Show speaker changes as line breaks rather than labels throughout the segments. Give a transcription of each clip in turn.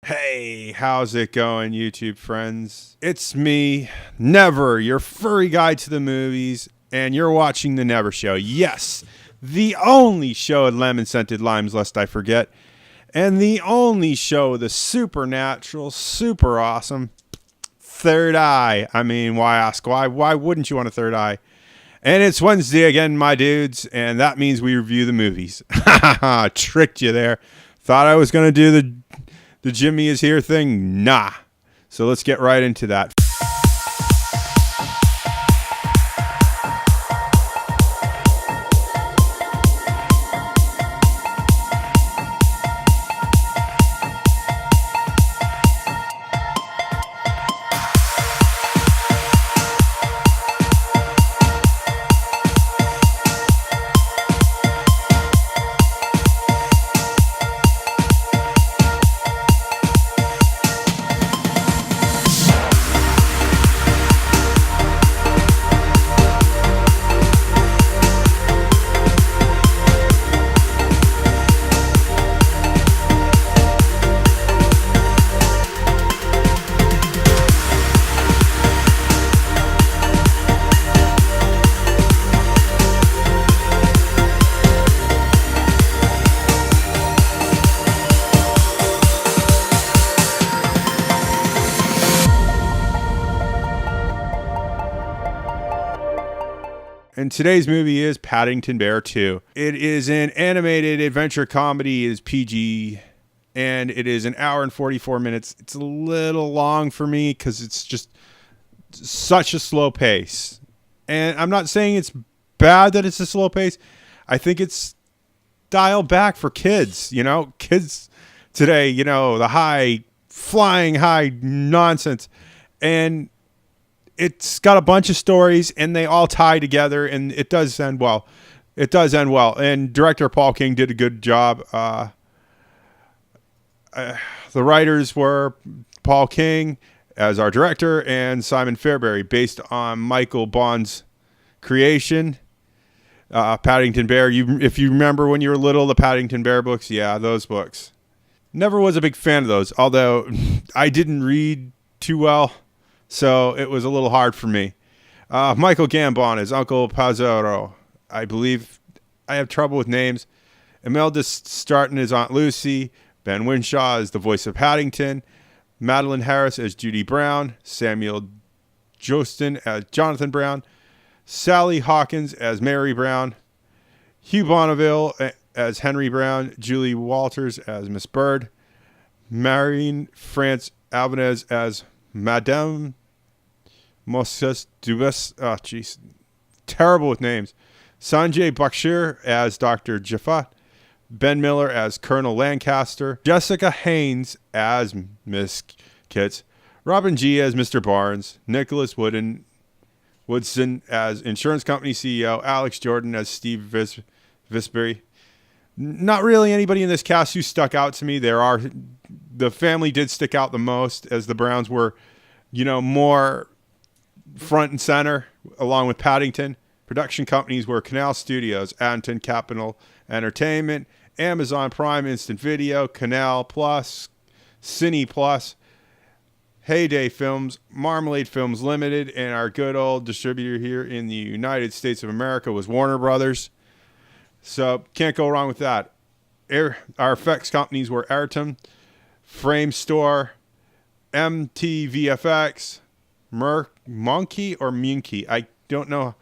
Hey, how's it going, YouTube friends? It's me, Never, your furry guide to the movies, and you're watching The Never Show. Yes, the only show at Lemon Scented Limes, lest I forget, and the only show with a supernatural, super awesome third eye. I mean, why ask? Why wouldn't you want a third eye? And it's Wednesday again, my dudes, and that means we review the movies. Tricked you there. Thought I was going to do the Jimmy is here thing? Nah. So let's get right into that. And today's movie is Paddington Bear 2. It is an animated adventure comedy. It is PG, and it is an hour and 44 minutes. It's a little long for me because it's just such a slow pace. And I'm not saying it's bad that it's a slow pace. I think it's dialed back for kids. Kids today, the flying high nonsense. And it's got a bunch of stories, and they all tie together, and it does end well. And director Paul King did a good job. The writers were Paul King as our director and Simon Farnaby, based on Michael Bond's creation, Paddington Bear. If you remember when you were little, the Paddington Bear books, yeah, those books. Never was a big fan of those, although I didn't read too well. So it was a little hard for me. Michael Gambon is Uncle Pazzaro. I believe I have trouble with names. Imelda Staunton is Aunt Lucy. Ben Winshaw is the voice of Paddington. Madeline Harris as Judy Brown. Samuel Jostin as Jonathan Brown. Sally Hawkins as Mary Brown. Hugh Bonneville as Henry Brown. Julie Walters as Miss Bird. Marion France Albanese as Madame Moses Dubas. Oh, jeez. Terrible with names. Sanjay Bakshir as Dr. Jaffa. Ben Miller as Colonel Lancaster. Jessica Haynes as Miss Kitts. Robin G. as Mr. Barnes. Nicholas Woodson as Insurance Company CEO. Alex Jordan as Steve Visbury. Not really anybody in this cast who stuck out to me. The family did stick out the most, as the Browns were, more front and center, along with Paddington. Production companies were Canal Studios, Anton Capital Entertainment, Amazon Prime Instant Video, Canal Plus, Cine Plus, Heyday Films, Marmalade Films Limited, and our good old distributor here in the United States of America was Warner Brothers. So can't go wrong with that. Our effects companies were Ayrton, Frame Store, MTVFX, Monkey or Munky. I don't know.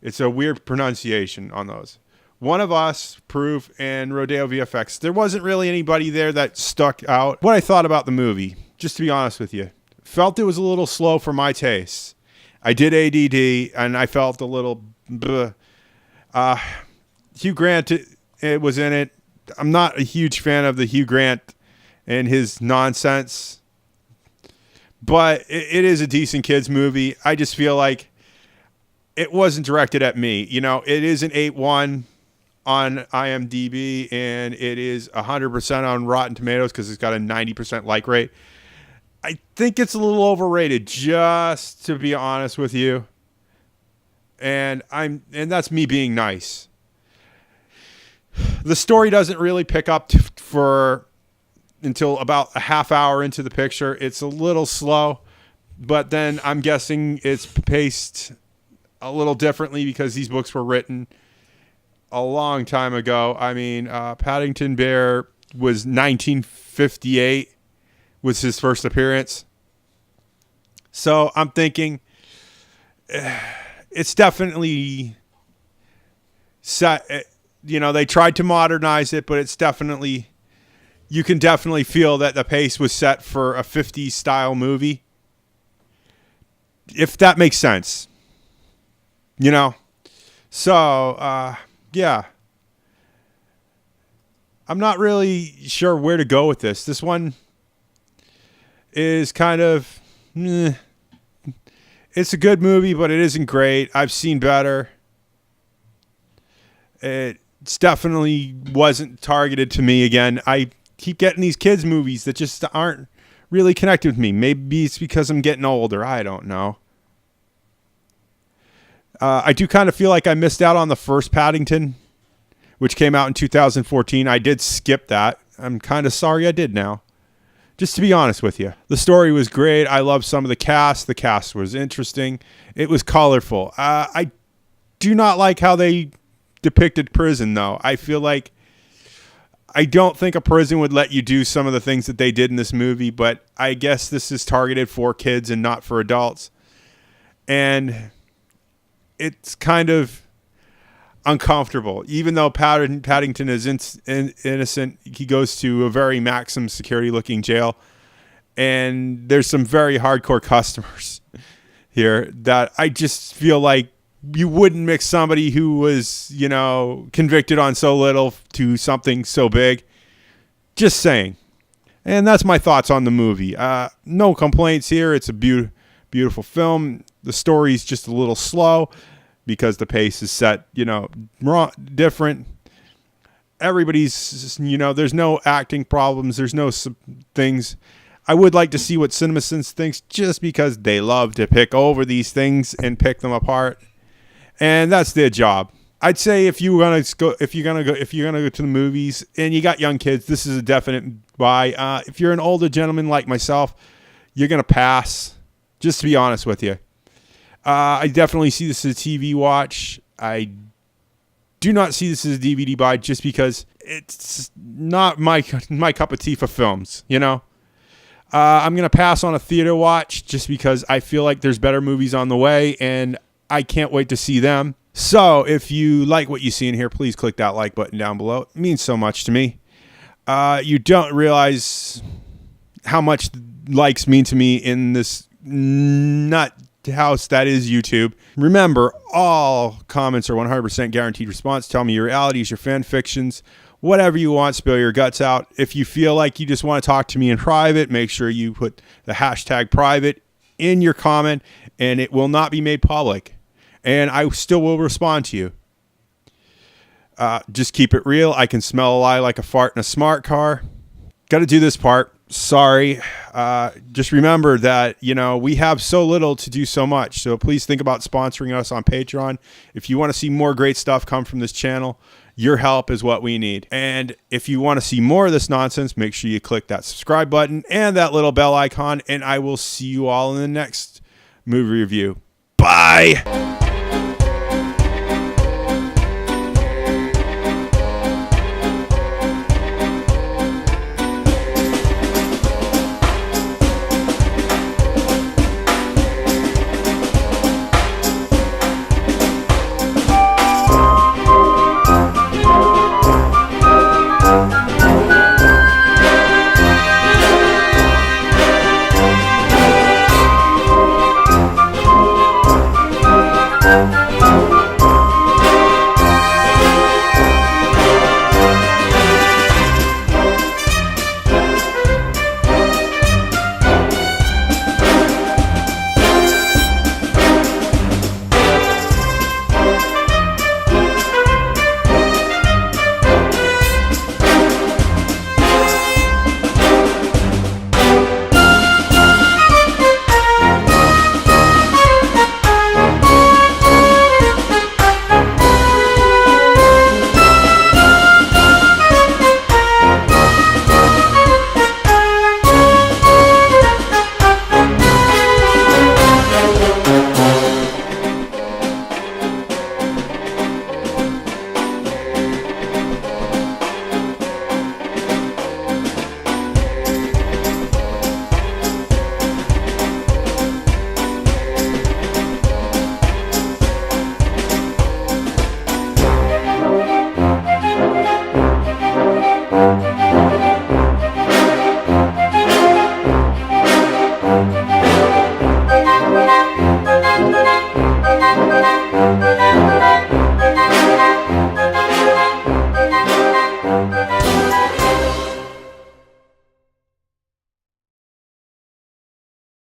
It's a weird pronunciation on those. One of Us, Proof, and Rodeo VFX. There wasn't really anybody there that stuck out. What I thought about the movie, just to be honest with you, felt it was a little slow for my tastes. I did ADD, and I felt a little bleh. Hugh Grant it was in it. I'm not a huge fan of the Hugh Grant and his nonsense, but it is a decent kids movie. I just feel like it wasn't directed at me. It is an 8.1 on IMDb, and it is 100% on Rotten Tomatoes because it's got a 90% like rate. I think it's a little overrated, just to be honest with you. And that's me being nice. The story doesn't really pick up for until about a half hour into the picture. It's a little slow, but then I'm guessing it's paced a little differently because these books were written a long time ago. I mean, Paddington Bear was 1958 was his first appearance. So I'm thinking it's definitely set. They tried to modernize it, but it's definitely, you can definitely feel that the pace was set for a 50s style movie. If that makes sense. So, yeah. I'm not really sure where to go with this. This one is kind of, it's a good movie, but it isn't great. I've seen better. It's definitely wasn't targeted to me again. I keep getting these kids movies that just aren't really connected with me. Maybe it's because I'm getting older. I don't know. I do kind of feel like I missed out on the first Paddington, which came out in 2014. I did skip that. I'm kind of sorry I did now. Just to be honest with you. The story was great. I loved some of the cast. The cast was interesting. It was colorful. I do not like how they depicted prison, though. I feel like I don't think a prison would let you do some of the things that they did in this movie, but I guess this is targeted for kids and not for adults. And it's kind of uncomfortable. Even though Paddington is innocent, he goes to a very maximum security looking jail, and there's some very hardcore customers here that I just feel like you wouldn't mix somebody who was, convicted on so little to something so big. Just saying. And that's my thoughts on the movie. No complaints here. It's a beautiful film. The story's just a little slow because the pace is set, wrong, different. Everybody's, there's no acting problems. There's no things. I would like to see what CinemaSins thinks, just because they love to pick over these things and pick them apart. And that's their job. I'd say if you're gonna go to the movies and you got young kids, this is a definite buy. If you're an older gentleman like myself, you're gonna pass. Just to be honest with you, I definitely see this as a TV watch. I do not see this as a DVD buy, just because it's not my cup of tea for films. I'm gonna pass on a theater watch just because I feel like there's better movies on the way, and I can't wait to see them. So if you like what you see in here, please click that like button down below. It means so much to me. You don't realize how much likes mean to me in this nut house that is YouTube. Remember, all comments are 100% guaranteed response. Tell me your realities, your fan fictions, whatever you want. Spill your guts out. If you feel like you just want to talk to me in private, make sure you put the hashtag private in your comment, and it will not be made public. And I still will respond to you. Just keep it real. I can smell a lie like a fart in a smart car. Got to do this part. Sorry. Just remember that, we have so little to do so much. So please think about sponsoring us on Patreon. If you want to see more great stuff come from this channel, your help is what we need. And if you want to see more of this nonsense, make sure you click that subscribe button and that little bell icon. And I will see you all in the next movie review. Bye.